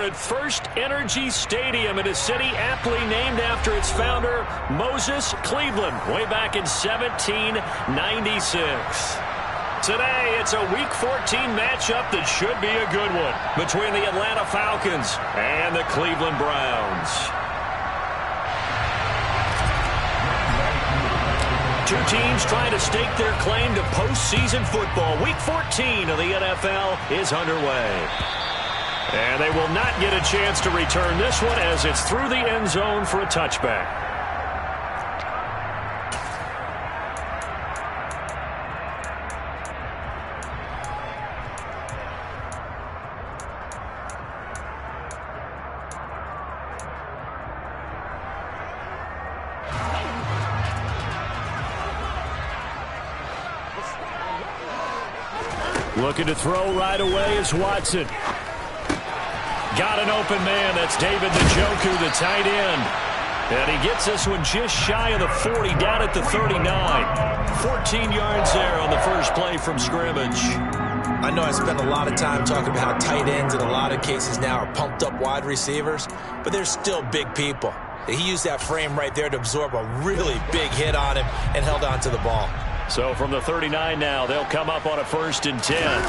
at First Energy Stadium in a city aptly named after its founder, Moses Cleveland, way back in 1796. Today, it's a Week 14 matchup that should be a good one between the Atlanta Falcons and the Cleveland Browns. Two teams trying to stake their claim to postseason football. Week 14 of the NFL is underway. And they will not get a chance to return this one as it's through the end zone for a touchback. Looking to throw right away is Watson. Got an open man. That's David Njoku, the tight end. And he gets this one just shy of the 40, down at the 39. 14 yards there on the first play from scrimmage. I know I spent a lot of time talking about how tight ends in a lot of cases now are pumped up wide receivers, but they're still big people. He used that frame right there to absorb a really big hit on him and held on to the ball. So from the 39 now, they'll come up on a 1st and 10.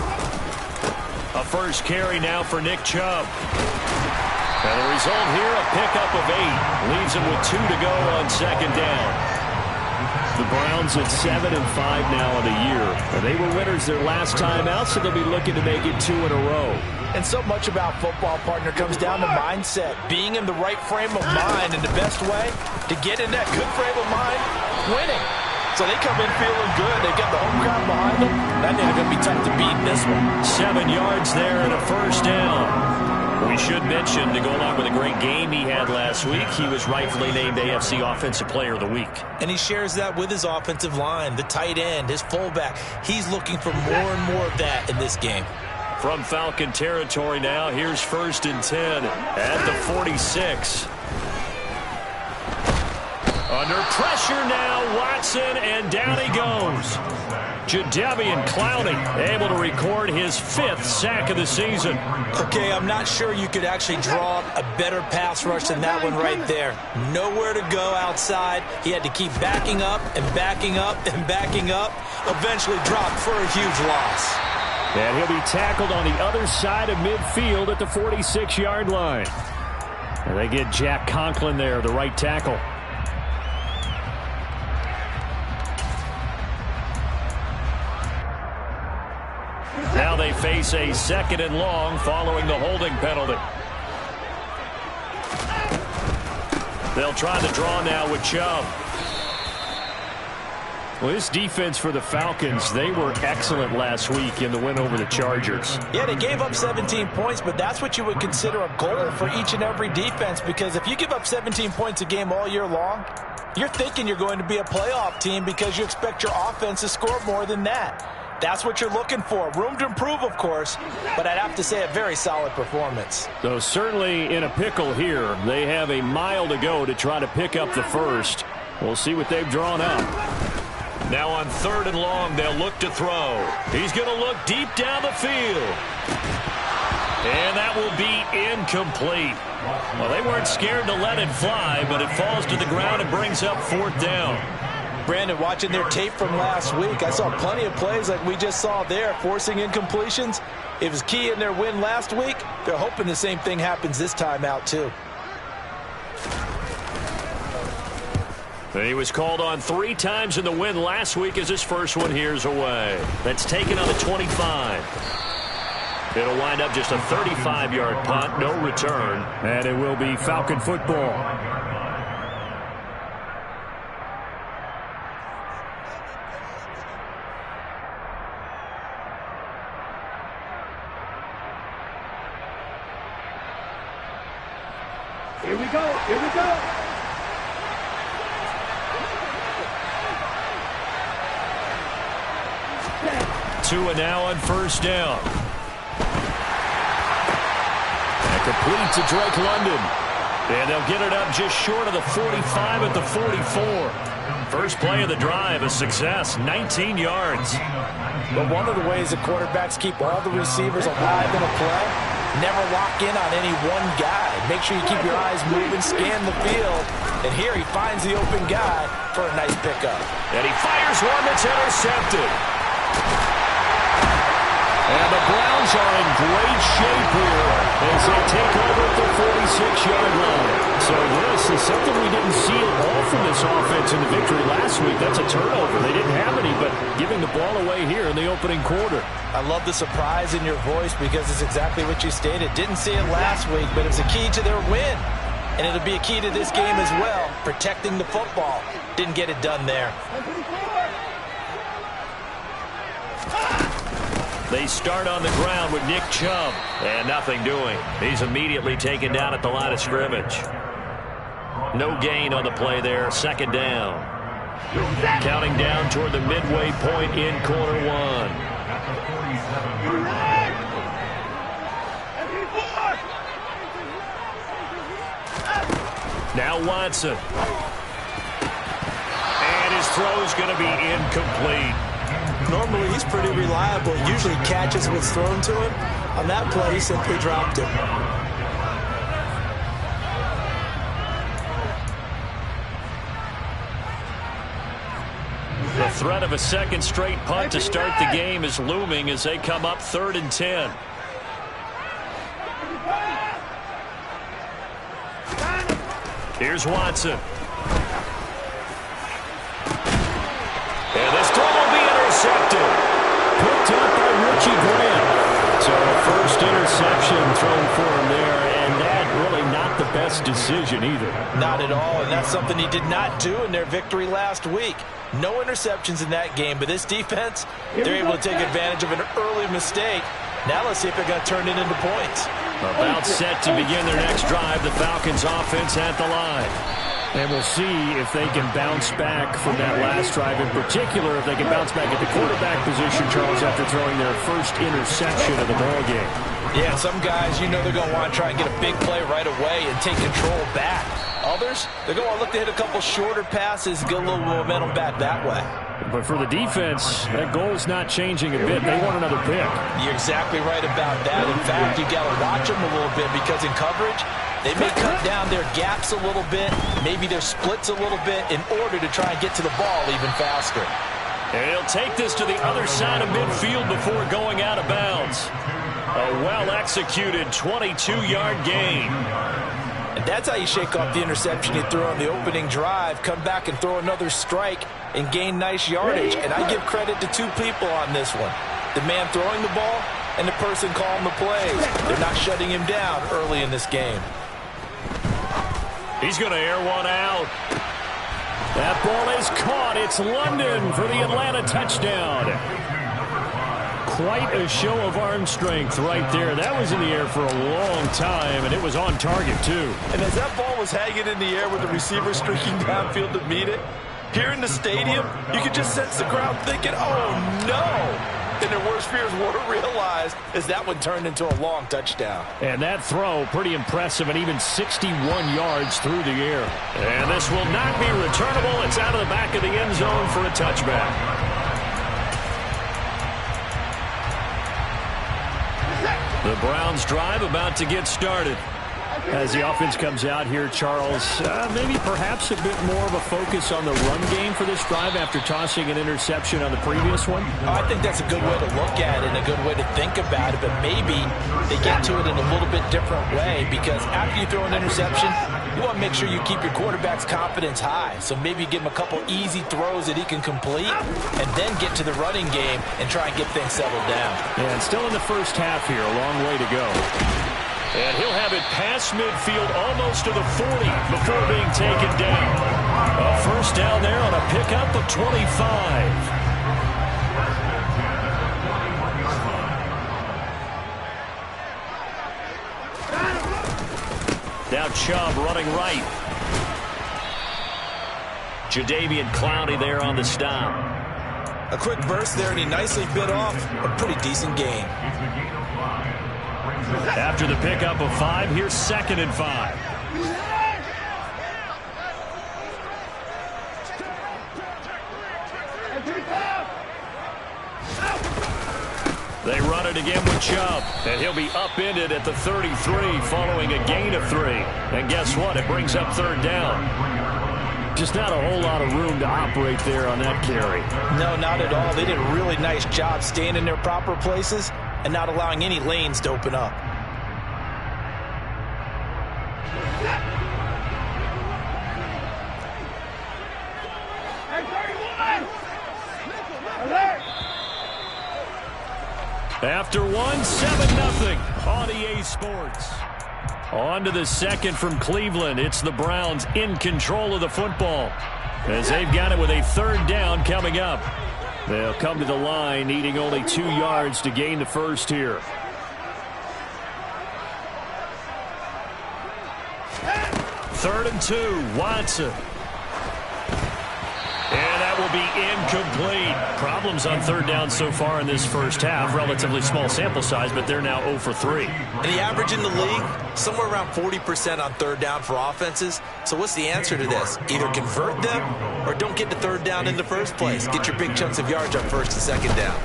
A first carry now for Nick Chubb. And the result here, a pickup of 8. Leaves him with 2 to go on 2nd down. The Browns at 7-5 now in the year. And they were winners their last time out, so they'll be looking to make it 2 in a row. And so much about football, partner, comes down to mindset. Being in the right frame of mind, and the best way to get in that good frame of mind, winning. So they come in feeling good. They got the home crowd behind them. That ain't going to be tough to beat in this one. 7 yards there and a 1st down. We should mention, to go along with a great game he had last week, he was rightfully named AFC Offensive Player of the Week. And he shares that with his offensive line, the tight end, his fullback. He's looking for more and more of that in this game. From Falcon territory now, here's 1st and 10 at the 46. Under pressure now, Watson, and down he goes. Jadeveon Clowney able to record his 5th sack of the season. Okay, I'm not sure you could actually draw up a better pass rush than that one right there. Nowhere to go outside. He had to keep backing up and backing up and backing up. Eventually dropped for a huge loss. And he'll be tackled on the other side of midfield at the 46-yard line. And they get Jack Conklin there, the right tackle. Now they face a 2nd and long following the holding penalty. They'll try the draw now with Chubb. Well, this defense for the Falcons, they were excellent last week in the win over the Chargers. Yeah, they gave up 17 points, but that's what you would consider a goal for each and every defense, because if you give up 17 points a game all year long, you're thinking you're going to be a playoff team because you expect your offense to score more than that. That's what you're looking for. Room to improve, of course, but I'd have to say a very solid performance. So certainly in a pickle here. They have a mile to go to try to pick up the first. We'll see what they've drawn up. Now on 3rd and long, they'll look to throw. He's going to look deep down the field. And that will be incomplete. Well, they weren't scared to let it fly, but it falls to the ground and brings up 4th down. Brandon, watching their tape from last week, I saw plenty of plays like we just saw there, forcing incompletions. It was key in their win last week. They're hoping the same thing happens this time out, too. He was called on 3 times in the win last week as his first one here's away. That's taken on the 25. It'll wind up just a 35-yard punt, no return, and it will be Falcon football. Here we go. Here we go. Tua now on 1st down. And complete to Drake London. And they'll get it up just short of the 45 at the 44. First play of the drive, a success, 19 yards. But one of the ways the quarterbacks keep all the receivers alive in a play Never lock in on any one guy. Make sure you keep your eyes moving, scan the field. And here he finds the open guy for a nice pickup. And he fires one that's intercepted. And the Browns are in great shape here as they take over at the 46-yard line. So this is something we didn't see at all from this offense in the victory last week. That's a turnover. They didn't have any, but giving the ball away here in the opening quarter. I love the surprise in your voice because it's exactly what you stated. Didn't see it last week, but it's a key to their win. And it'll be a key to this game as well, protecting the football. Didn't get it done there. They start on the ground with Nick Chubb. And nothing doing. He's immediately taken down at the line of scrimmage. No gain on the play there. Second down. Counting down toward the midway point in quarter one. Now Watson. And his throw is going to be incomplete. Normally, he's pretty reliable. Usually catches what's thrown to him. On that play, he simply dropped it. The threat of a second straight punt to start the game is looming as they come up 3rd and 10. Here's Watson. And this throw will be intercepted. Picked up by Richie Grant. So first interception thrown for him there, and that really not the best decision either. Not at all, and that's something he did not do in their victory last week. No interceptions in that game, but this defense, they're able to take advantage of an early mistake. Now let's see if they're going to turn it into points. About set to begin their next drive, the Falcons offense at the line. And we'll see if they can bounce back from that last drive. In particular, if they can bounce back at the quarterback position, Charles, after throwing their first interception of the ballgame. Yeah, some guys, you know they're going to want to try and get a big play right away and take control back. Others, they're going to look to hit a couple shorter passes, get a little momentum back that way. But for the defense, that goal's not changing a bit. They want another pick. You're exactly right about that. In fact, you got to watch them a little bit because in coverage, they may cut down their gaps a little bit, maybe their splits a little bit in order to try and get to the ball even faster. And he'll take this to the other side of midfield before going out of bounds. A well-executed 22-yard gain. And that's how you shake off the interception you threw on the opening drive, come back and throw another strike and gain nice yardage. And I give credit to two people on this one. The man throwing the ball and the person calling the plays. They're not shutting him down early in this game. He's going to air one out. That ball is caught. It's London for the Atlanta touchdown. Quite a show of arm strength right there. That was in the air for a long time, and it was on target, too. And as that ball was hanging in the air with the receiver streaking downfield to meet it, here in the stadium, you could just sense the crowd thinking, oh, no. And their worst fears were realized as that one turned into a long touchdown. And that throw, pretty impressive, and even 61 yards through the air. And this will not be returnable. It's out of the back of the end zone for a touchback. The Browns drive about to get started. As the offense comes out here, Charles, maybe perhaps a bit more of a focus on the run game for this drive after tossing an interception on the previous one? I think that's a good way to look at it and a good way to think about it, but maybe they get to it in a little bit different way because after you throw an interception, you want to make sure you keep your quarterback's confidence high. So maybe give him a couple easy throws that he can complete and then get to the running game and try and get things settled down. And still in the first half here, a long way to go. And he'll have it past midfield almost to the 40 before being taken down. A first down there on a pickup of 25. Now Chubb running right. Jadeveon Clowney there on the stop. A quick burst there, and he nicely bit off a pretty decent gain. After the pickup of 5, here's 2nd and 5. They run it again with Chubb, and he'll be upended at the 33 following a gain of 3. And guess what? It brings up third down. Just not a whole lot of room to operate there on that carry. No, not at all. They did a really nice job staying in their proper places and not allowing any lanes to open up. After 7-0 on EA Sports. On to the second from Cleveland. It's the Browns in control of the football as they've got it with a third down coming up. They'll come to the line needing only 2 yards to gain the first here. Third and 2, Watson. And that will be incomplete. Problems on third down so far in this first half. Relatively small sample size, but they're now 0 for 3. And the average in the league, somewhere around 40% on third down for offenses. So what's the answer to this? Either convert them or don't get to third down in the first place. Get your big chunks of yards on first and second down.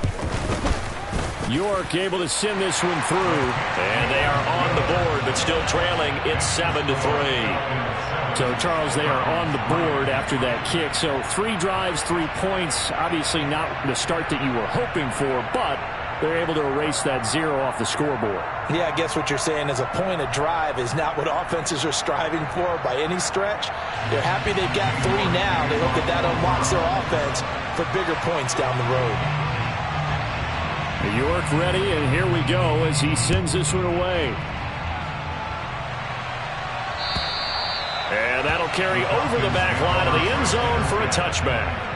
York able to send this one through. And they are on the board, but still trailing. It's 7-3. So, Charles, they are on the board after that kick. So 3 drives, 3 points. Obviously not the start that you were hoping for, but they're able to erase that 0 off the scoreboard. Yeah, I guess what you're saying is a point a drive is not what offenses are striving for by any stretch. They're happy they've got 3 now. They hope that that unlocks their offense for bigger points down the road. York ready, and here we go as he sends this one away. And that'll carry over the back line of the end zone for a touchback.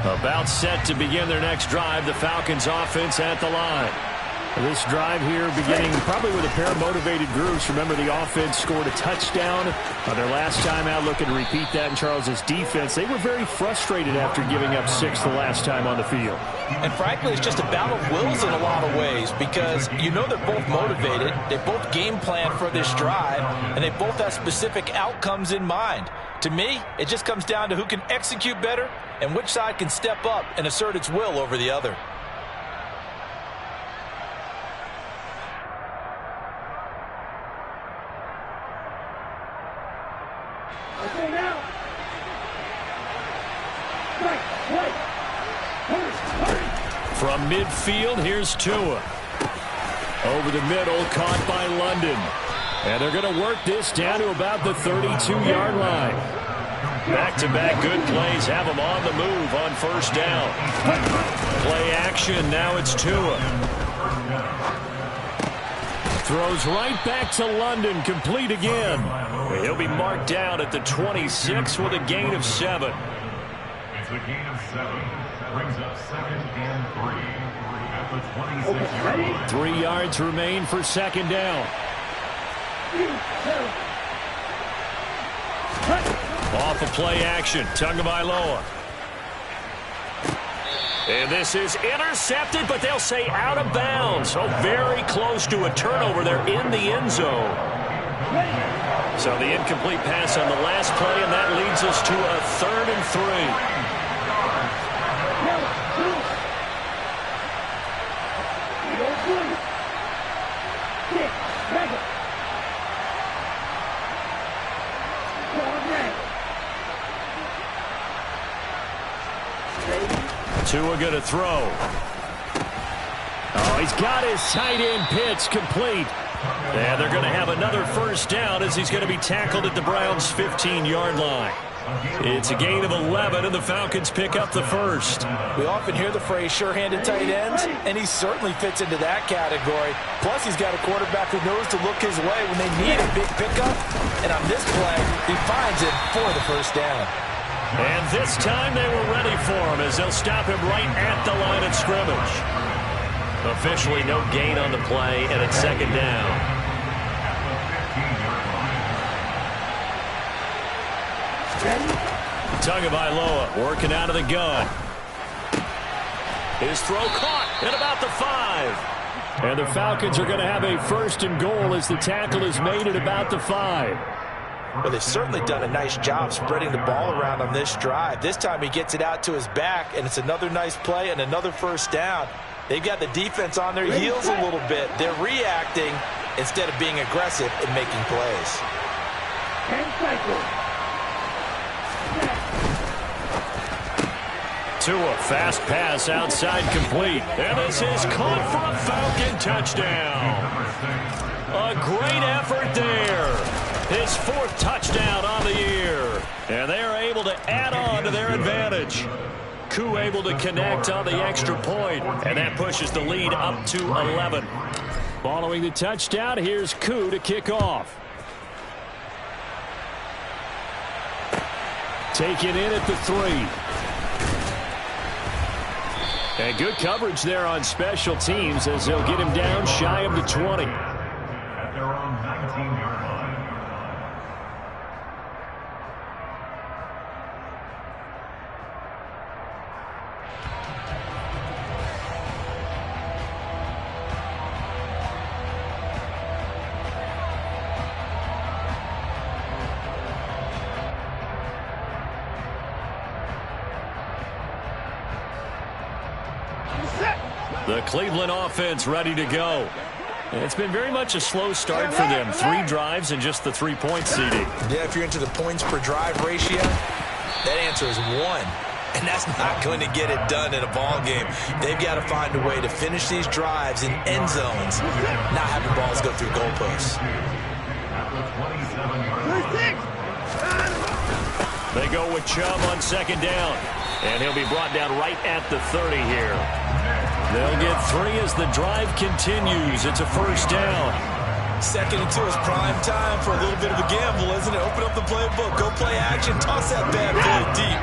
About set to begin their next drive, the Falcons offense at the line. This drive here beginning probably with a pair of motivated groups. Remember, the offense scored a touchdown their last time out. Looking to repeat that in Charles's defense. They were very frustrated after giving up 6 the last time on the field. And frankly, it's just a battle of wills in a lot of ways because you know they're both motivated. They both game plan for this drive, and they both have specific outcomes in mind. To me, it just comes down to who can execute better and which side can step up and assert its will over the other. From midfield, here's Tua. Over the middle, caught by London. And they're going to work this down to about the 32-yard line. Back-to-back good plays have them on the move on first down. Play action, now it's Tua. Throws right back to London, complete again. He'll be marked down at the 26 with a gain of 7. It's a gain of 7. Brings up 2nd and 3 at the 26-yard line. 3 yards remain for second down. Off of play action, Tagovailoa. And this is intercepted, but they'll say out of bounds. So very close to a turnover. They're in the end zone. So the incomplete pass on the last play, and that leads us to a 3rd and 3. Tua going to throw. Oh, he's got his tight end pitch complete. And they're going to have another first down as he's going to be tackled at the Browns' 15-yard line. It's a gain of 11, and the Falcons pick up the first. We often hear the phrase sure-handed tight ends, and he certainly fits into that category. Plus, he's got a quarterback who knows to look his way when they need a big pickup. And on this play, he finds it for the first down. And this time they were ready for him as they'll stop him right at the line of scrimmage. Officially no gain on the play, and it's second down. Tagovailoa working out of the gun. His throw caught at about the 5. And the Falcons are going to have a 1st and goal as the tackle is made at about the 5. Well, they've certainly done a nice job spreading the ball around on this drive. This time he gets it out to his back, and it's another nice play and another 1st down. They've got the defense on their heels a little bit. They're reacting instead of being aggressive and making plays. Tua, fast pass outside complete. And this is caught for a Falcon touchdown. A great effort there. His 4th touchdown on the year. And they are able to add on to their advantage. Koo able to connect on the extra point. And that pushes the lead up to 11. Following the touchdown, here's Koo to kick off. Taken in at the 3. And good coverage there on special teams as they'll get him down shy of the 20. At their own 19-yard line. The Cleveland offense ready to go. It's been very much a slow start for them. 3 drives and just the 3-point seeding. Yeah, if you're into the points per drive ratio, that answer is 1. And that's not going to get it done in a ball game. They've got to find a way to finish these drives in end zones, not having balls go through goalposts. They go with Chubb on 2nd down. And he'll be brought down right at the 30 here. They'll get 3 as the drive continues. It's a 1st down. 2nd and 2 is prime time for a little bit of a gamble, isn't it? Open up the playbook, go play action, toss that bad boy deep.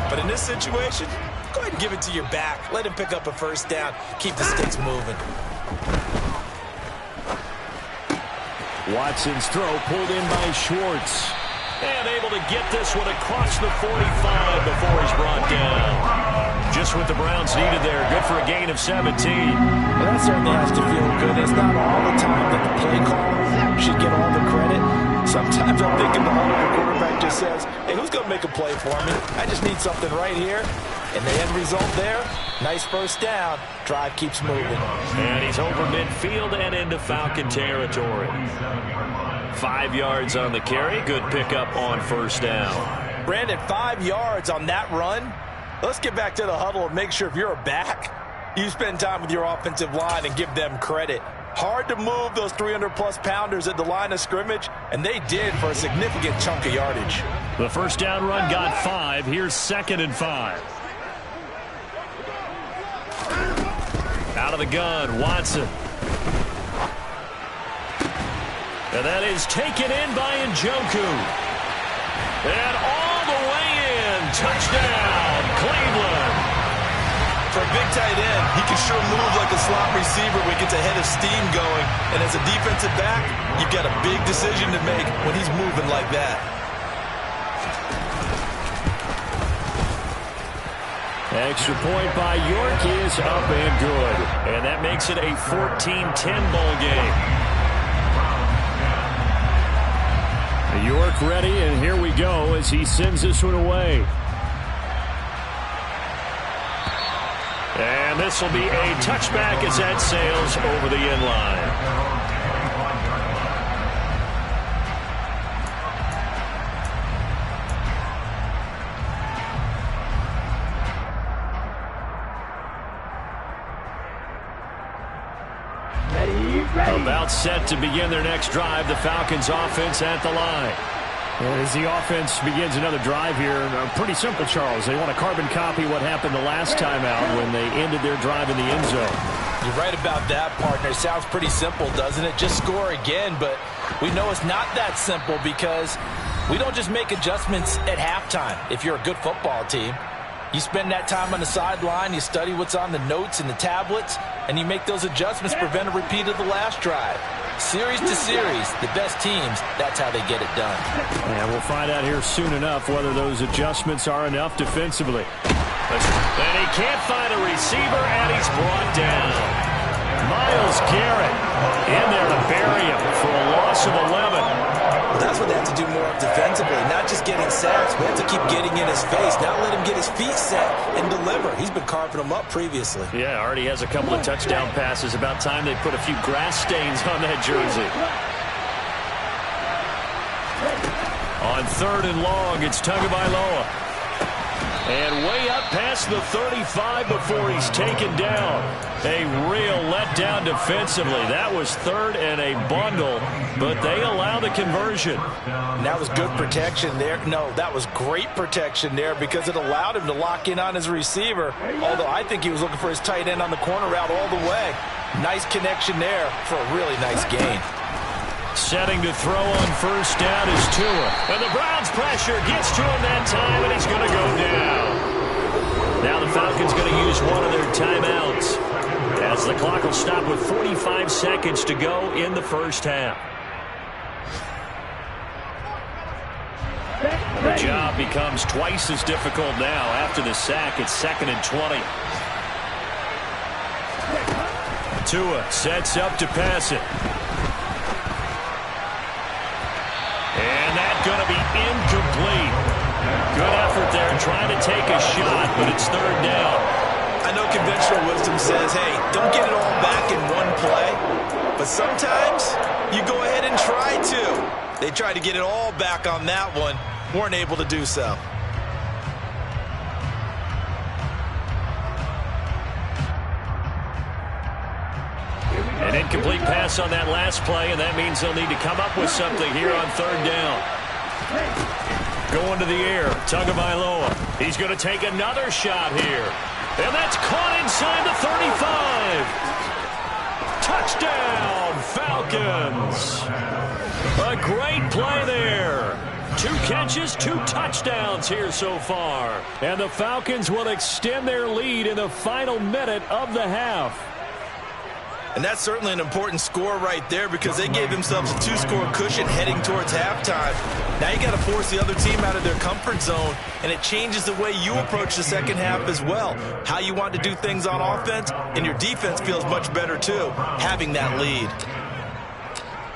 But in this situation, go ahead and give it to your back. Let him pick up a 1st down. Keep the sticks moving. Watson's throw pulled in by Schwartz. And able to get this one across the 45 before he's brought down. Just what the Browns needed there. Good for a gain of 17. Well, that certainly has to feel good. It's not all the time that the play caller should get all the credit. Sometimes I'm thinking the quarterback just says, hey, who's going to make a play for me? I just need something right here. And the end result there, nice 1st down. Drive keeps moving. And he's over midfield and into Falcon territory. 5 yards on the carry. Good pickup on 1st down. Brandon, 5 yards on that run. Let's get back to the huddle and make sure if you're a back, you spend time with your offensive line and give them credit. Hard to move those 300-plus pounders at the line of scrimmage, and they did for a significant chunk of yardage. The 1st down run got 5. Here's 2nd and 5. Out of the gun, Watson. And that is taken in by Njoku. And all the way in. Touchdown, Cleveland. For a big tight end, he can sure move like a slot receiver when he gets a head of steam going. And as a defensive back, you've got a big decision to make when he's moving like that. Extra point by York is up and good. And that makes it a 14-10 ball game. York ready, and here we go as he sends this one away. And this will be a touchback as that sails over the end line. About set to begin their next drive, the Falcons offense at the line. And as the offense begins another drive here, pretty simple, Charles. They want to carbon copy what happened the last time out when they ended their drive in the end zone. You're right about that, partner. It sounds pretty simple, doesn't it? Just score again, but we know it's not that simple because we don't just make adjustments at halftime. If you're a good football team, you spend that time on the sideline, you study what's on the notes and the tablets, and you make those adjustments to prevent a repeat of the last drive. Series to series, the best teams, that's how they get it done. And we'll find out here soon enough whether those adjustments are enough defensively. And he can't find a receiver, and he's brought down. Myles Garrett in there to bury him for a loss of 11. Well, that's what they have to do more of defensively, not just getting sacks. We have to keep getting in his face, not let him get his feet set and deliver. He's been carving them up previously. Yeah, already has a couple of touchdown passes. About time they put a few grass stains on that jersey. On 3rd and long, it's Tagovailoa. And way up past the 35 before he's taken down. A real letdown defensively. That was 3rd and a bundle, but they allow the conversion. And that was good protection there. No, that was great protection there because it allowed him to lock in on his receiver, although I think he was looking for his tight end on the corner route all the way. Nice connection there for a really nice gain. Setting to throw on 1st down is Tua. And the Browns' pressure gets to him that time, and he's going to go down. Now the Falcons going to use one of their timeouts as the clock will stop with 45 seconds to go in the first half. The job becomes twice as difficult now after the sack. It's 2nd and 20. Tua sets up to pass it. And that's going to be incomplete. Good effort there trying to take a shot, but it's 3rd down. I know conventional wisdom says, hey, don't get it all back in one play. But sometimes you go ahead and try to. They tried to get it all back on that one. Weren't able to do so. An incomplete pass on that last play, and that means they'll need to come up with something here on 3rd down. Going to the air, Tagovailoa. He's going to take another shot here. And that's caught inside the 35. Touchdown, Falcons. A great play there. 2 catches, 2 touchdowns here so far. And the Falcons will extend their lead in the final minute of the half. And that's certainly an important score right there because they gave themselves a 2-score cushion heading towards halftime. Now you got to force the other team out of their comfort zone, and it changes the way you approach the second half as well. How you want to do things on offense, and your defense feels much better too, having that lead.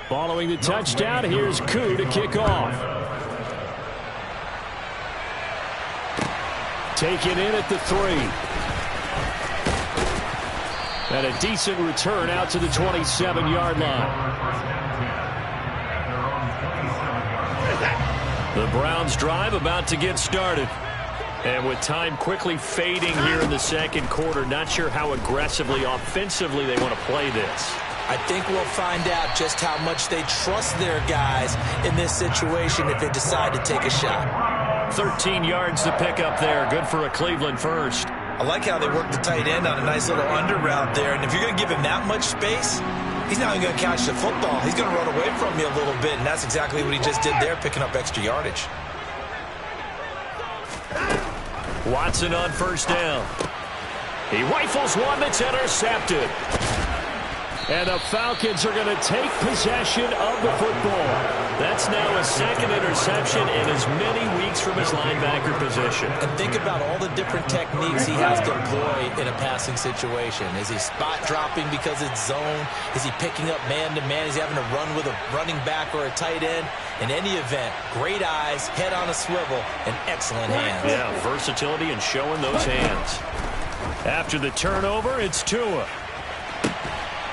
Following the touchdown, here's Koo to kick off. Taken in at the 3. And a decent return out to the 27-yard line. The Browns drive about to get started. And with time quickly fading here in the 2nd quarter, not sure how aggressively, offensively they want to play this. I think we'll find out just how much they trust their guys in this situation if they decide to take a shot. 13 yards to pick up there. Good for a Cleveland first. I like how they work the tight end on a nice little under route there. And if you're going to give him that much space, he's not even going to catch the football. He's going to run away from you a little bit, and that's exactly what he just did there, picking up extra yardage. Watson on 1st down. He rifles one that's intercepted. And the Falcons are going to take possession of the football. That's now a 2nd interception in as many weeks from his linebacker position. And think about all the different techniques he has to employ in a passing situation. Is he spot dropping because it's zone? Is he picking up man-to-man? Is he having to run with a running back or a tight end? In any event, great eyes, head on a swivel, and excellent hands. Yeah, versatility and showing those hands. After the turnover, it's Tua.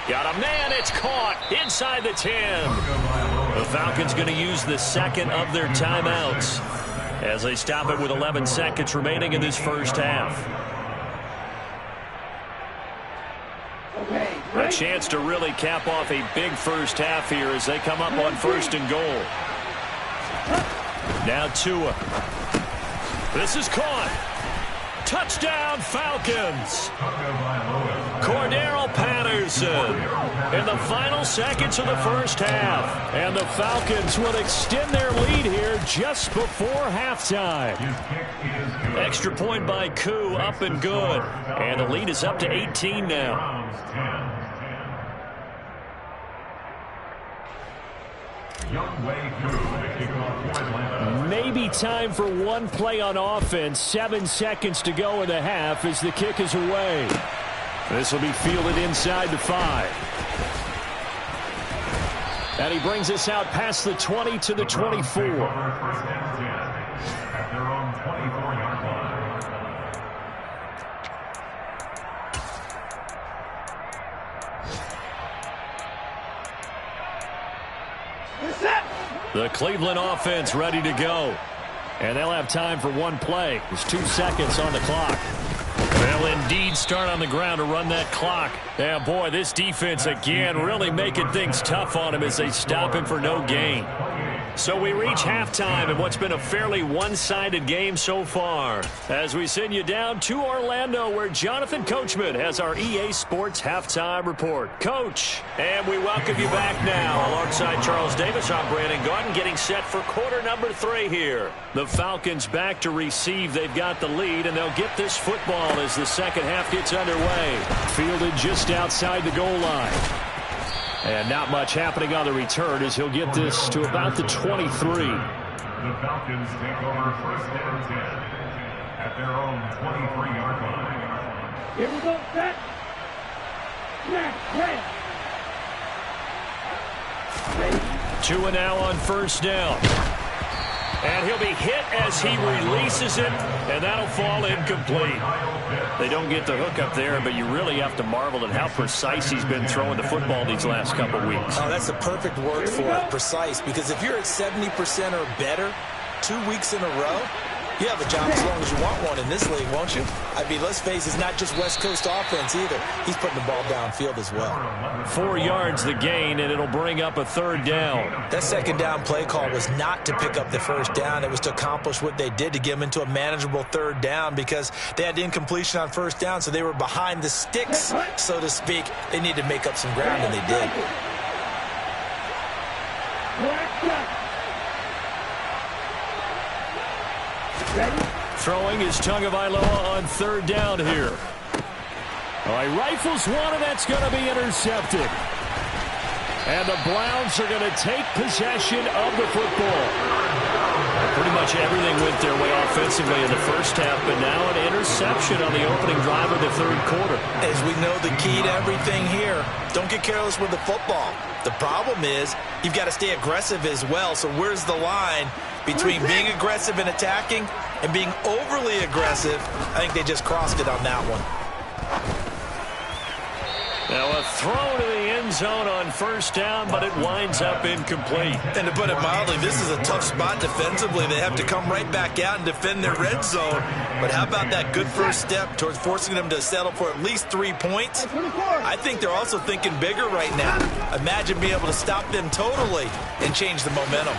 Got a man, it's caught inside the 10. The Falcons going to use the 2nd of their timeouts as they stop it with 11 seconds remaining in this first half. A chance to really cap off a big first half here as they come up on 1st and goal. Now Tua. This is caught. Touchdown, Falcons. Cordero Patterson in the final seconds of the first half. And the Falcons will extend their lead here just before halftime. Extra point by Koo, up and good. And the lead is up to 18 now. Maybe time for one play on offense. 7 seconds to go in the half as the kick is away. This will be fielded inside the 5. And he brings us out past the 20 to the 24. The Cleveland offense ready to go. And they'll have time for one play. There's 2 seconds on the clock. They'll indeed start on the ground to run that clock. Yeah, boy, this defense again really making things tough on him as they stop him for no gain. So we reach halftime in what's been a fairly one-sided game so far. As we send you down to Orlando, where Jonathan Coachman has our EA Sports Halftime Report. Coach, and we welcome you back now. Alongside Charles Davis, I'm Brandon Gaudin, getting set for quarter number 3 here. The Falcons back to receive. They've got the lead, and they'll get this football as the second half gets underway. Fielded just outside the goal line. And not much happening on the return as he'll get this to about the 23. The Falcons take over first and 10 at their own 23-yard line. Here we go, set. Next, 2 and now on first down. And he'll be hit as he releases it, and that'll fall incomplete. They don't get the hook up there, but you really have to marvel at how precise he's been throwing the football these last couple weeks. Oh, that's the perfect word for it, precise, because if you're at 70% or better 2 weeks in a row, you have a job as long as you want one in this league, won't you? I mean, let's face it, it's not just West Coast offense either. He's putting the ball downfield as well. 4 yards the gain, and it'll bring up a third down. That second down play call was not to pick up the first down. It was to accomplish what they did, to get them into a manageable third down, because they had the incompletion on first down, so they were behind the sticks, so to speak. They needed to make up some ground, and they did. Throwing is Tagovailoa on third down here. All right, rifles one, and that's going to be intercepted. And the Browns are going to take possession of the football. Pretty much everything went their way offensively in the first half, but now an interception on the opening drive of the third quarter. As we know, the key to everything here, don't get careless with the football. The problem is you've got to stay aggressive as well. So where's the line between being aggressive and attacking and being overly aggressive? I think they just crossed it on that one. Now a throw to the end zone on first down, but it winds up incomplete. And to put it mildly, this is a tough spot defensively. They have to come right back out and defend their red zone. But how about that good first step towards forcing them to settle for at least 3 points? I think they're also thinking bigger right now. Imagine being able to stop them totally and change the momentum.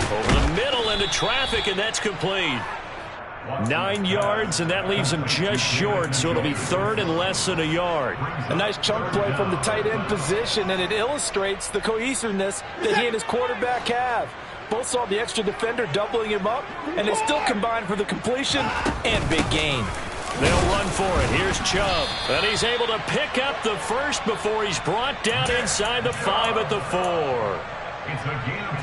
Over the middle into traffic, and that's complete. 9 yards, and that leaves him just short, so it'll be third and less than a yard. A nice chunk play from the tight end position, and it illustrates the cohesiveness that he and his quarterback have. Both saw the extra defender doubling him up, and they still combined for the completion and big gain. They'll run for it. Here's Chubb, and he's able to pick up the first before he's brought down inside the 5 at the 4.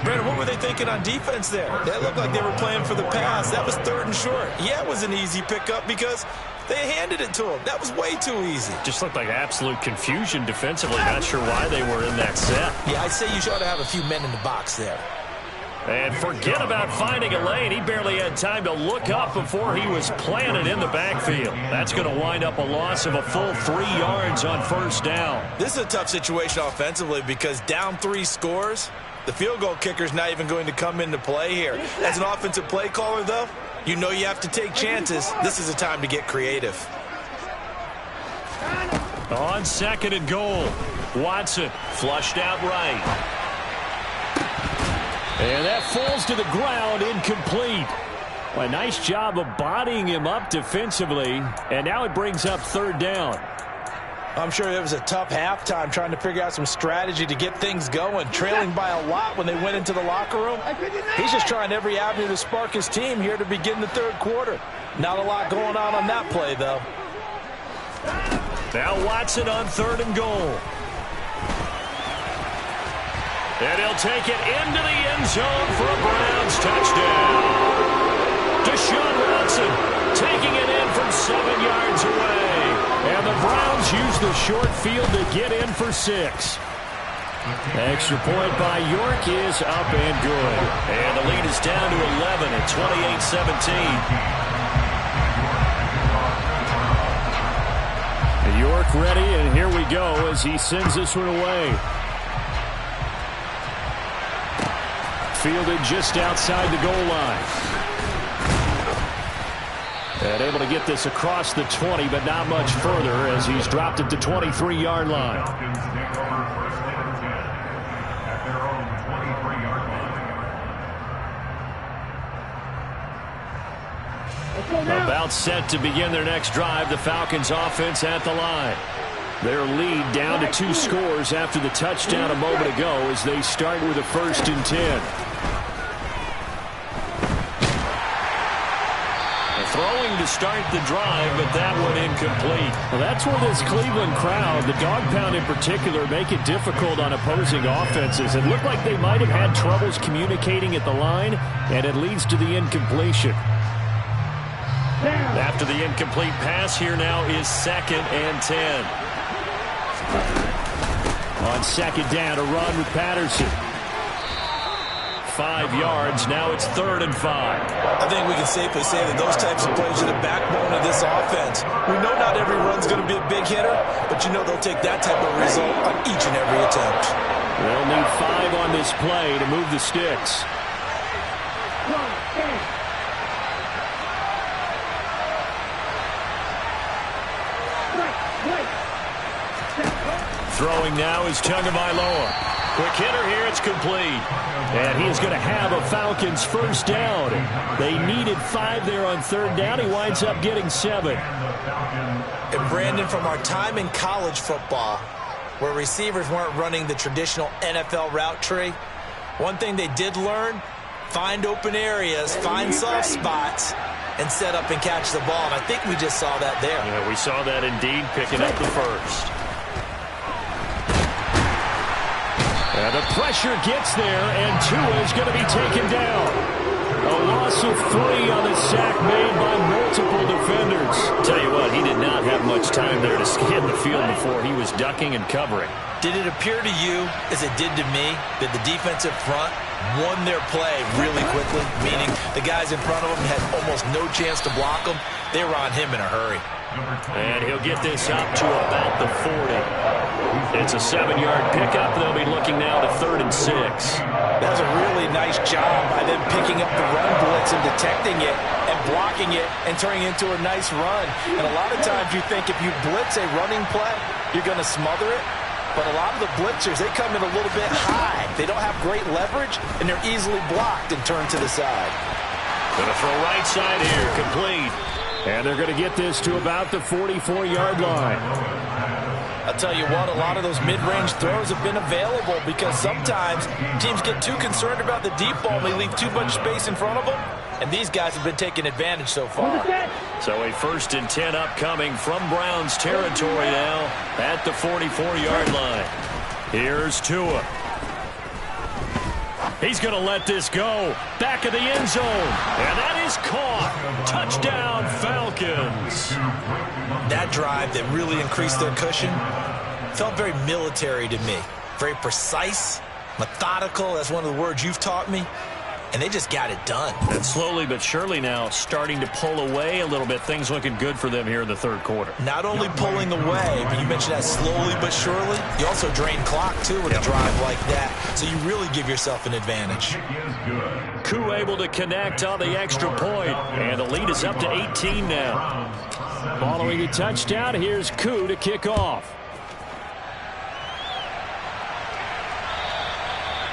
Brandon, what were they thinking on defense there? That looked like they were playing for the pass. That was third and short. Yeah, it was an easy pickup because they handed it to him. That was way too easy. Just looked like absolute confusion defensively. Not sure why they were in that set. Yeah, I'd say you ought to have a few men in the box there. And forget about finding a lane. He barely had time to look up before he was planted in the backfield. That's going to wind up a loss of a full 3 yards on first down. This is a tough situation offensively because down 3 scores, the field goal kicker's not even going to come into play here. As an offensive play caller, though, you know you have to take chances. This is a time to get creative. On second and goal, Watson flushed out right. And that falls to the ground, incomplete. Well, a nice job of bodying him up defensively, and now it brings up third down. I'm sure it was a tough halftime trying to figure out some strategy to get things going, trailing by a lot when they went into the locker room. He's just trying every avenue to spark his team here to begin the third quarter. Not a lot going on that play, though. Now Watson on third and goal. And he'll take it into the end zone for a Browns touchdown. Deshaun Watson taking it in from 7 yards away. And the Browns use the short field to get in for 6. Extra point by York is up and good. And the lead is down to 11 at 28-17. York ready, and here we go as he sends this one away. Fielded just outside the goal line. And able to get this across the 20, but not much further as he's dropped it to 23-yard line. About set to begin their next drive, the Falcons offense at the line. Their lead down to 2 scores after the touchdown a moment ago as they start with a 1st and 10. Throwing to start the drive, but that one incomplete. Well, that's where this Cleveland crowd, the dog pound in particular, make it difficult on opposing offenses. It looked like they might have had troubles communicating at the line, and it leads to the incompletion. After the incomplete pass, here now is 2nd and 10. On 2nd down, a run with Patterson. 5 yards. Now it's 3rd and 5. I think we can safely say that those types of plays are the backbone of this offense. We know not every run's going to be a big hitter, but you know they'll take that type of result on each and every attempt. They'll need 5 on this play to move the sticks. Throwing now is Tagovailoa. Quick hitter here, it's complete. And he's going to have a Falcons 1st down. They needed 5 there on 3rd down. He winds up getting 7. And Brandon, from our time in college football, where receivers weren't running the traditional NFL route tree, one thing they did learn, find open areas, find soft spots, and set up and catch the ball. And I think we just saw that there. Yeah, we saw that indeed, picking up the 1st. And the pressure gets there, and Tua is going to be taken down. A loss of 3 on the sack made by multiple defenders. Tell you what, he did not have much time there to scan the field before he was ducking and covering. Did it appear to you, as it did to me, that the defensive front won their play really quickly? Meaning the guys in front of them had almost no chance to block them. They were on him in a hurry. And he'll get this up to about the 40. It's a 7-yard pickup. They'll be looking now to 3rd and 6. That was a really nice job by them picking up the run blitz and detecting it and blocking it and turning it into a nice run. And a lot of times you think if you blitz a running play, you're going to smother it. But a lot of the blitzers, they come in a little bit high. They don't have great leverage, and they're easily blocked and turned to the side. Going to throw right side here, complete. And they're going to get this to about the 44-yard line. I'll tell you what, a lot of those mid-range throws have been available because sometimes teams get too concerned about the deep ball and they leave too much space in front of them. And these guys have been taking advantage so far. So a 1st and 10 upcoming from Browns territory now at the 44-yard line. Here's Tua. He's going to let this go. Back of the end zone. And that is caught. Touchdown, Falcons. That drive that really increased their cushion felt very military to me. Very precise, methodical. That's one of the words you've taught me. And they just got it done. And slowly but surely now starting to pull away a little bit. Things looking good for them here in the 3rd quarter. Not only pulling away, but you mentioned that slowly but surely. You also drain clock, too, with a drive like that. So you really give yourself an advantage. Koo able to connect on the extra point. And the lead is up to 18 now. Following a touchdown, here's Koo to kick off.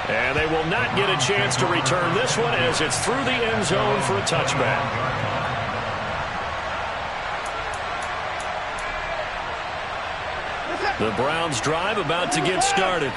And they will not get a chance to return this one as it's through the end zone for a touchback. The Browns drive about to get started.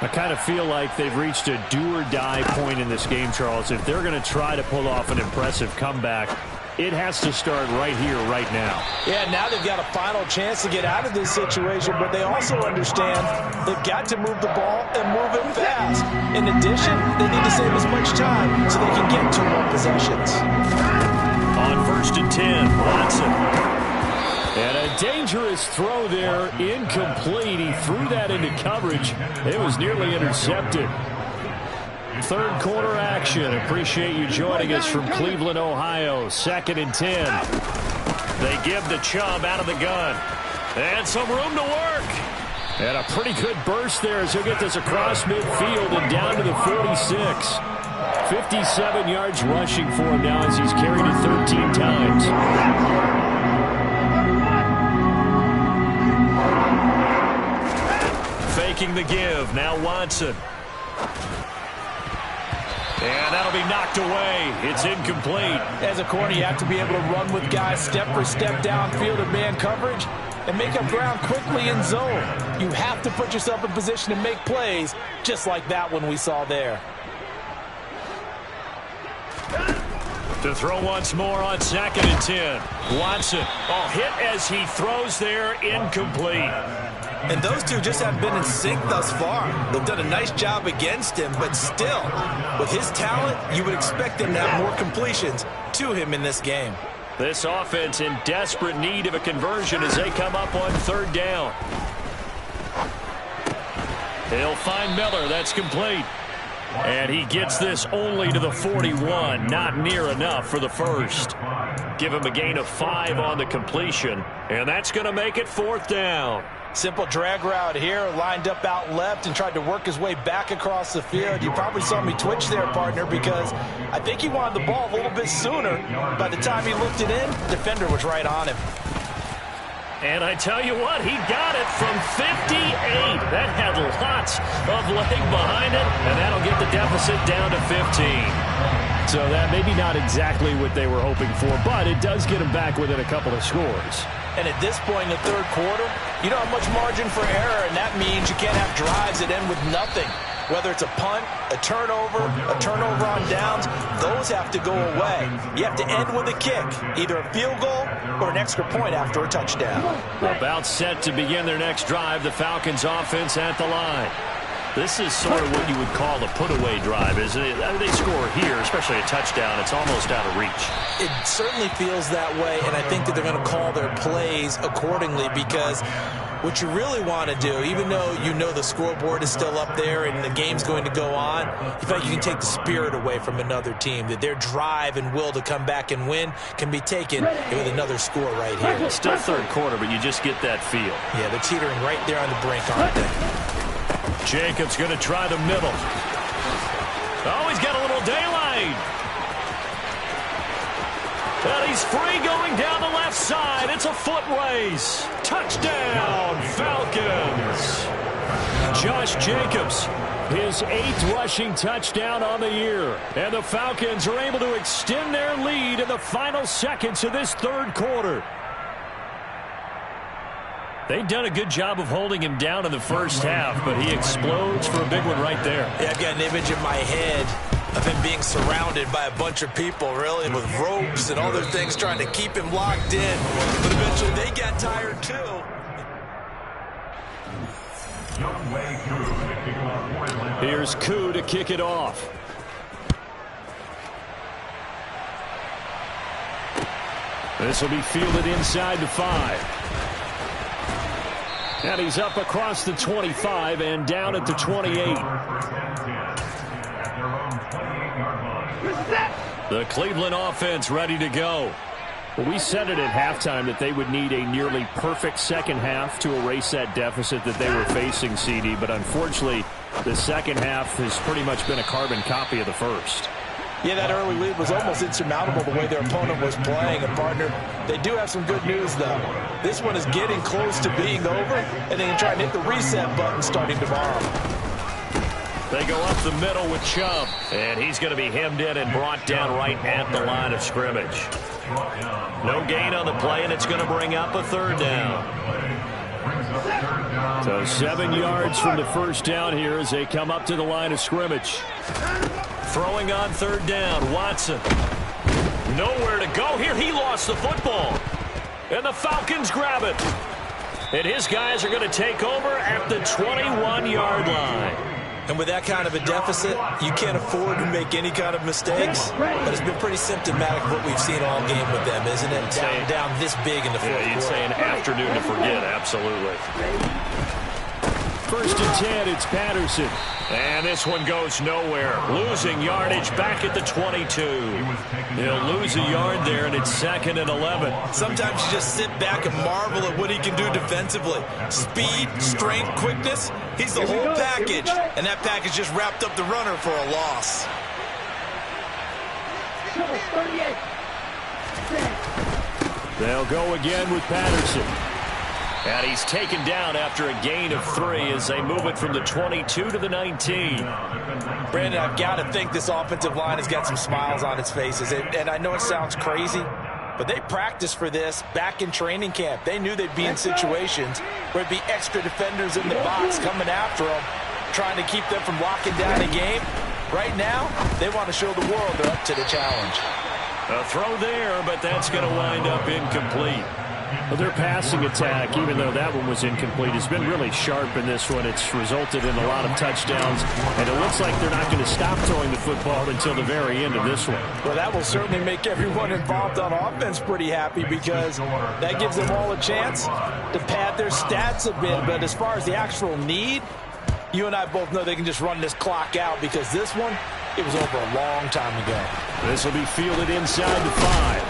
I kind of feel like they've reached a do-or-die point in this game, Charles. If they're going to try to pull off an impressive comeback, it has to start right here, right now. Yeah, now they've got a final chance to get out of this situation, but they also understand they've got to move the ball and move it fast. In addition, they need to save as much time so they can get 2 more possessions. On 1st and 10, Watson. And a dangerous throw there, incomplete. He threw that into coverage. It was nearly intercepted. 3rd quarter action. Appreciate you joining us from Cleveland, Ohio. 2nd and 10. They give to Chubb out of the gun. And some room to work. And a pretty good burst there as he'll get this across midfield and down to the 46. 57 yards rushing for him now as he's carried it 13 times. Faking the give. Now Watson. And that'll be knocked away. It's incomplete. As a corner, you have to be able to run with guys step for step downfield in man coverage and make up ground quickly in zone. You have to put yourself in position to make plays, just like that one we saw there. To throw once more on 2nd and 10. Watson, hit as he throws there, incomplete. And those two just haven't been in sync thus far. They've done a nice job against him, but still, with his talent, you would expect them to have more completions to him in this game. This offense in desperate need of a conversion as they come up on 3rd down. They'll find Miller. That's complete. And he gets this only to the 41. Not near enough for the first. Give him a gain of 5 on the completion. And that's going to make it 4th down. Simple drag route here, lined up out left and tried to work his way back across the field. You probably saw me twitch there, partner, because I think he wanted the ball a little bit sooner. By the time he looked it in, the defender was right on him. And I tell you what, he got it from 58. That had lots of leg behind it, and that'll get the deficit down to 15. So that maybe not exactly what they were hoping for, but it does get them back within a couple of scores. And at this point in the 3rd quarter, you don't have much margin for error, and that means you can't have drives that end with nothing. Whether it's a punt, a turnover on downs, those have to go away. You have to end with a kick, either a field goal or an extra point after a touchdown. About set to begin their next drive, the Falcons offense at the line. This is sort of what you would call a put-away drive, isn't it? I mean, they score here, especially a touchdown. It's almost out of reach. It certainly feels that way, and I think that they're going to call their plays accordingly because what you really want to do, even though you know the scoreboard is still up there and the game's going to go on, you feel like you can take the spirit away from another team, that their drive and will to come back and win can be taken with another score right here. It's still 3rd quarter, but you just get that feel. Yeah, they're teetering right there on the brink, aren't they? Jacobs going to try the middle. Oh, he's got a little daylight. And he's free going down the left side. It's a foot race. Touchdown, Falcons. Josh Jacobs, his 8th rushing touchdown on the year. And the Falcons are able to extend their lead in the final seconds of this 3rd quarter. They've done a good job of holding him down in the first half, but he explodes for a big one right there. Yeah, I've got an image in my head of him being surrounded by a bunch of people, really, with ropes and other things trying to keep him locked in. But eventually they got tired, too. Here's Koo to kick it off. This will be fielded inside the 5. And he's up across the 25 and down at the 28. The Cleveland offense ready to go. Well, we said it at halftime that they would need a nearly perfect second half to erase that deficit that they were facing, CD. But unfortunately, the second half has pretty much been a carbon copy of the first. Yeah, that early lead was almost insurmountable the way their opponent was playing. And, partner, they do have some good news, though. This one is getting close to being over, and they can try and hit the reset button starting tomorrow. They go up the middle with Chubb, and he's going to be hemmed in and brought down right at the line of scrimmage. No gain on the play, and it's going to bring up a 3rd down. So 7 yards from the first down here as they come up to the line of scrimmage. Throwing on 3rd down, Watson. Nowhere to go here. He lost the football. And the Falcons grab it. And his guys are going to take over at the 21-yard line. And with that kind of a deficit, you can't afford to make any kind of mistakes. But it's been pretty symptomatic of what we've seen all game with them, isn't it? Down this big in the fourth quarter. You'd say an afternoon to forget, absolutely. 1st and 10, it's Patterson. And this one goes nowhere. Losing yardage back at the 22. He'll lose a yard there, and it's 2nd and 11. Sometimes you just sit back and marvel at what he can do defensively. Speed, strength, quickness. He's the whole package. And that package just wrapped up the runner for a loss. They'll go again with Patterson. And he's taken down after a gain of 3 as they move it from the 22 to the 19. Brandon, I've got to think this offensive line has got some smiles on its faces. And I know it sounds crazy, but they practiced for this back in training camp. They knew they'd be in situations where it'd be extra defenders in the box coming after them, trying to keep them from locking down the game. Right now, they want to show the world they're up to the challenge. A throw there, but that's going to wind up incomplete. Well, their passing attack, even though that one was incomplete, has been really sharp in this one. It's resulted in a lot of touchdowns, and it looks like they're not going to stop throwing the football until the very end of this one. Well, that will certainly make everyone involved on offense pretty happy because that gives them all a chance to pad their stats a bit. But as far as the actual need, you and I both know they can just run this clock out because this one, it was over a long time ago. This will be fielded inside the 5.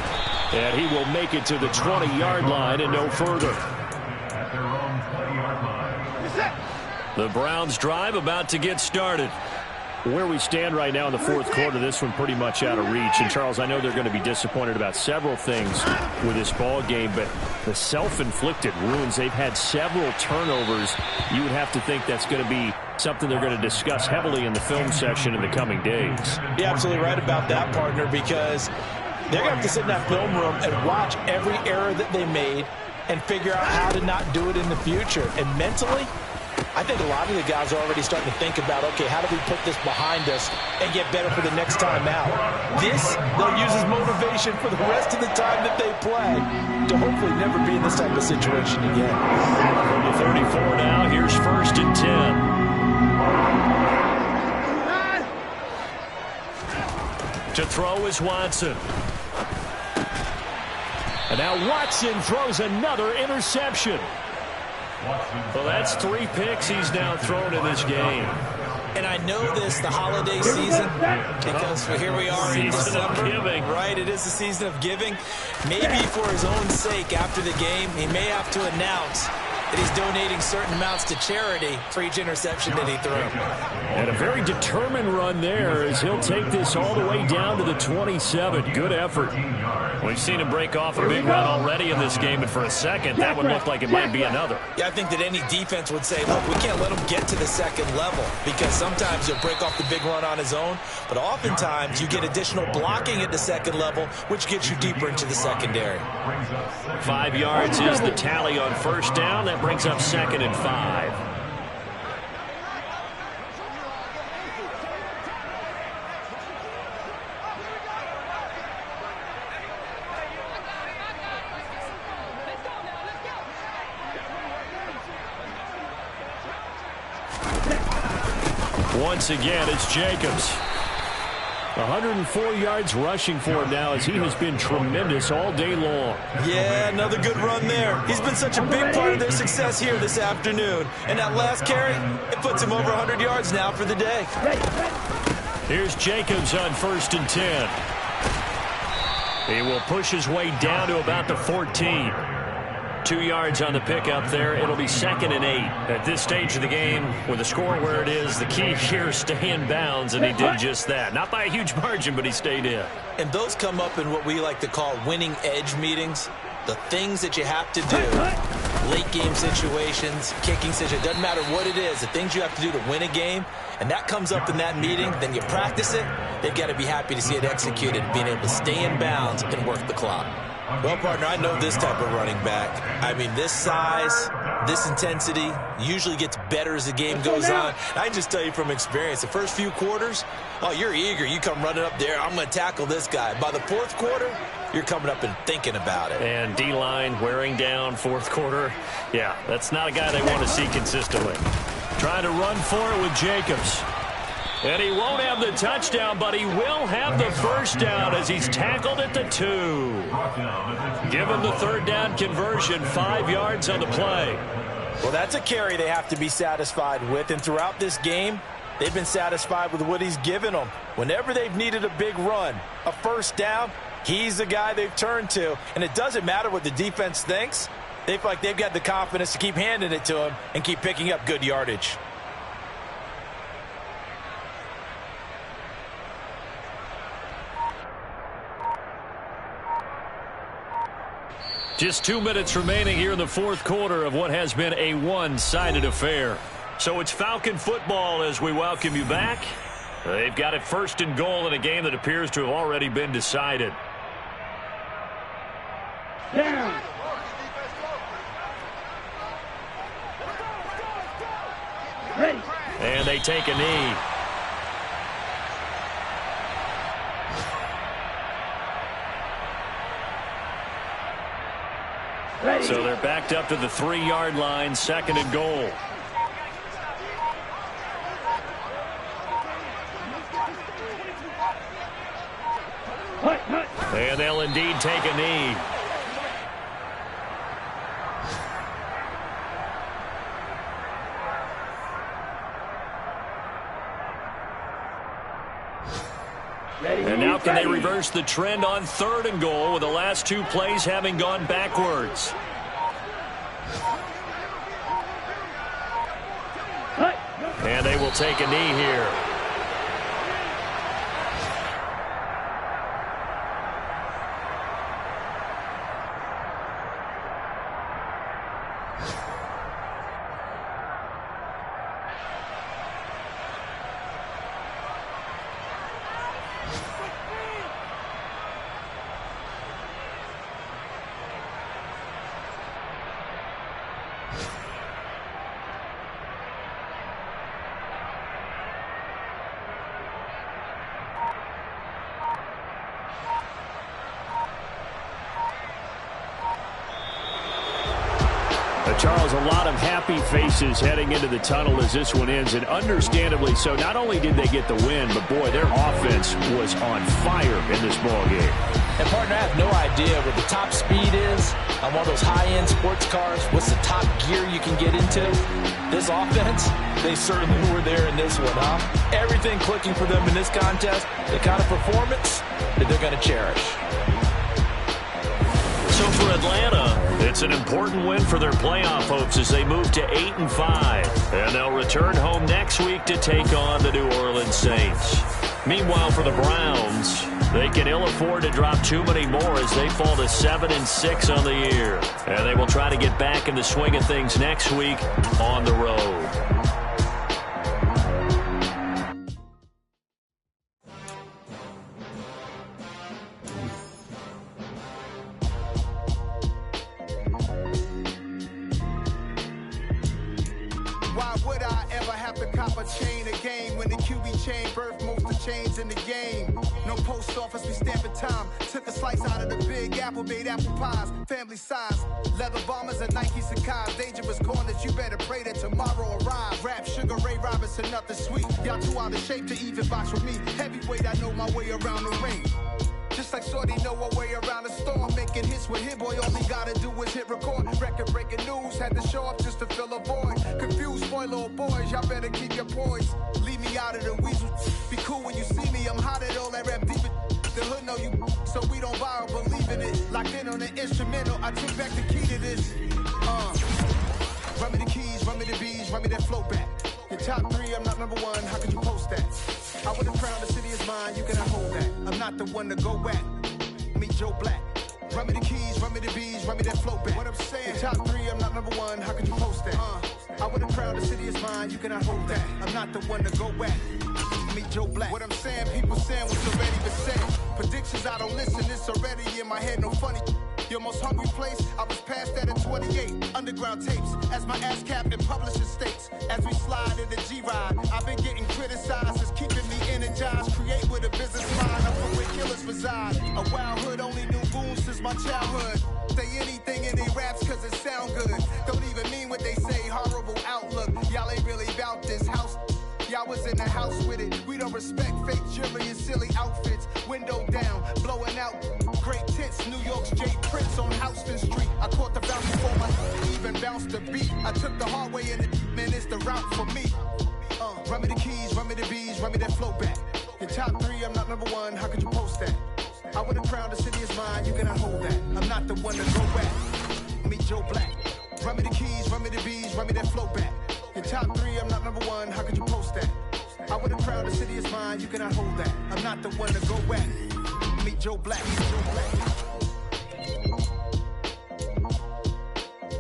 And he will make it to the 20-yard line and no further. At their own 20-yard line. The Browns drive about to get started. Where we stand right now in the fourth quarter, this one pretty much out of reach. And, Charles, I know they're going to be disappointed about several things with this ball game, but the self-inflicted wounds, they've had several turnovers. You would have to think that's going to be something they're going to discuss heavily in the film section in the coming days. You're absolutely right about that, partner, because they're going to have to sit in that film room and watch every error that they made and figure out how to not do it in the future. And mentally, I think a lot of the guys are already starting to think about, okay, how do we put this behind us and get better for the next time out? This, they'll use as motivation for the rest of the time that they play to hopefully never be in this type of situation again. From the 34 now, here's 1st and 10. To throw is Watson. And now Watson throws another interception. Well, that's 3 picks he's now thrown in this game. And I know this, the holiday season, because here we are in December. Right, it is the season of giving. Maybe for his own sake after the game, he may have to announce that he's donating certain amounts to charity for each interception that he threw. And a very determined run there as he'll take this all the way down to the 27. Good effort. We've seen him break off a big run already in this game, and for a second, that one looked like it might be another. Yeah, I think that any defense would say, look, we can't let him get to the second level because sometimes he'll break off the big run on his own, but oftentimes you get additional blocking at the second level, which gets you deeper into the secondary. 5 yards is the tally on first down. That brings up 2nd and 5. Once again, it's Jacobs. 104 yards rushing for him now as he has been tremendous all day long. Yeah, another good run there. He's been such a big part of their success here this afternoon. And that last carry, it puts him over 100 yards now for the day. Here's Jacobs on 1st and 10. He will push his way down to about the 14. 2 yards on the pickup there. It'll be 2nd and 8. At this stage of the game, with the score where it is, the key here is stay in bounds, and he did just that. Not by a huge margin, but he stayed in. And those come up in what we like to call winning edge meetings. The things that you have to do, late game situations, kicking situations, doesn't matter what it is, the things you have to do to win a game, and that comes up in that meeting, then you practice it, they've got to be happy to see it executed, being able to stay in bounds and work the clock. Well, partner, I know this type of running back. I mean, this size, this intensity usually gets better as the game goes on. I can just tell you from experience, the first few quarters, oh, you're eager. You come running up there, I'm going to tackle this guy. By the fourth quarter, you're coming up and thinking about it. And D-line wearing down fourth quarter. Yeah, that's not a guy they want to see consistently. Trying to run for it with Jacobs. And he won't have the touchdown, but he will have the first down as he's tackled at the 2. Give him the third down conversion, 5 yards on the play. Well, that's a carry they have to be satisfied with, and throughout this game, they've been satisfied with what he's given them. Whenever they've needed a big run, a first down, he's the guy they've turned to. And it doesn't matter what the defense thinks. They feel like they've got the confidence to keep handing it to him and keep picking up good yardage. Just 2 minutes remaining here in the fourth quarter of what has been a one-sided affair. So it's Falcon football as we welcome you back. They've got it first and goal in a game that appears to have already been decided. Down. Ready. And they take a knee. Ready. So they're backed up to the 3-yard line, second and goal. And they'll indeed take a knee. And now can they reverse the trend on third and goal with the last 2 plays having gone backwards? And they will take a knee here. Charles, a lot of happy faces heading into the tunnel as this one ends, and understandably so. Not only did they get the win, but, boy, their offense was on fire in this ballgame. And, partner, I have no idea what the top speed is on one of those high-end sports cars. What's the top gear you can get into? This offense, they certainly were there in this one, huh? Everything clicking for them in this contest, the kind of performance that they're going to cherish. So for Atlanta, it's an important win for their playoff hopes as they move to 8-5. And they'll return home next week to take on the New Orleans Saints. Meanwhile, for the Browns, they can ill afford to drop too many more as they fall to 7-6 on the year. And they will try to get back in the swing of things next week on the road. In the game, no post office, we stamping time. Took a slice out of the big apple, made apple pies, family size. Leather bombers and Nike Sacai's, dangerous corners. You better pray that tomorrow arrives. Rap Sugar Ray Robinson, nothing sweet. Y'all too out of shape to even box with me. Heavyweight, I know my way around the ring. Just like Shorty know her way around the storm. Making hits with Hit Boy, all he gotta do is hit record. Record breaking news, had to show up just to fill a void. Confused, spoiler boys, y'all better keep your poise. Leave me out of the weasel. Be cool when you see me, I'm hot at all that rap deep. The hood know you, so we don't borrow, believe in it. Locked in on the instrumental, I took back the key to this. Run me the keys, run me the bees, run me that flow back. Your top 3, I'm not number 1, how could you post that? I would've crowned the city is mine, you cannot hold that. I'm not the one to go back. Meet Joe Black. Run me the keys, run me the bees, run me that flow back. What I'm saying, your top 3, I'm not number 1, how could you post that? I would've crowned the city is mine, you cannot hold that. I'm not the one to go back. Meet Joe Black. What I'm saying, people saying what's already been said. Predictions, I don't listen, it's already in my head, no funny. Your most hungry place, I was past that in 28. Underground tapes, as my ass cap in publishing states. As we slide in the G-Ride, I've been getting criticized, it's keeping me energized. Create with a business mind, I'm from where killers reside. A wild hood, only knew goons since my childhood. Say anything in they raps cause it sound good. Don't even mean what they say, horrible outlook. Y'all ain't really bout was in the house with it. We don't respect fake jewelry and silly outfits. Window down, blowing out great tits. New York's J. Prince on Houston Street. I caught the bounce before my even bounced the beat. I took the hard way in it, man, it's the route for me. Run me the keys, run me the bees, run me that flow back. Your top 3, I'm not number 1, how could you post that? I would've crowned the city is mine, you cannot hold that. I'm not the one to go back. Meet Joe Black. Run me the keys, run me the bees, run me that flow back. Your top 3, I'm not number 1, how could you post that? I would've crowned the city is mine, you cannot hold that. I'm not the one to go back. Meet Joe Black, meet Joe Black.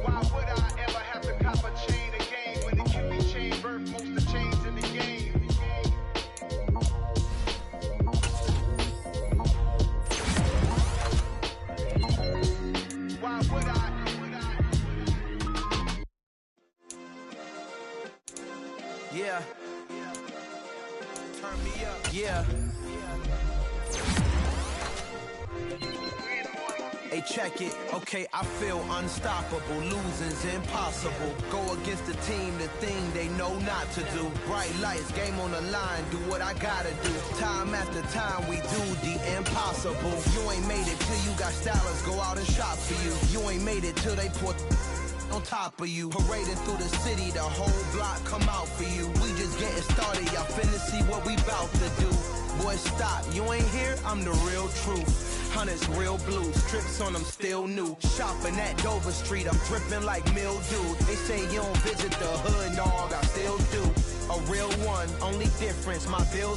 Why would I ever have to cop a chain again when the Cupid chain birth most of chains in the game? Why would I? Yeah. Turn me up. Yeah. Hey, check it. Okay, I feel unstoppable. Losing's impossible. Go against the team, the thing they know not to do. Bright lights, game on the line. Do what I gotta do. Time after time, we do the impossible. You ain't made it till you got stylists go out and shop for you. You ain't made it till they put on top of you. Parading through the city, the whole block come out for you. We just getting started, y'all finna see what we bout to do. Boy, stop, you ain't here, I'm the real truth. Hunters, real blues, strips on them still new. Shopping at Dover Street, I'm dripping like mildew. They say you don't visit the hood, dog, I still do. A real one, only difference, my bills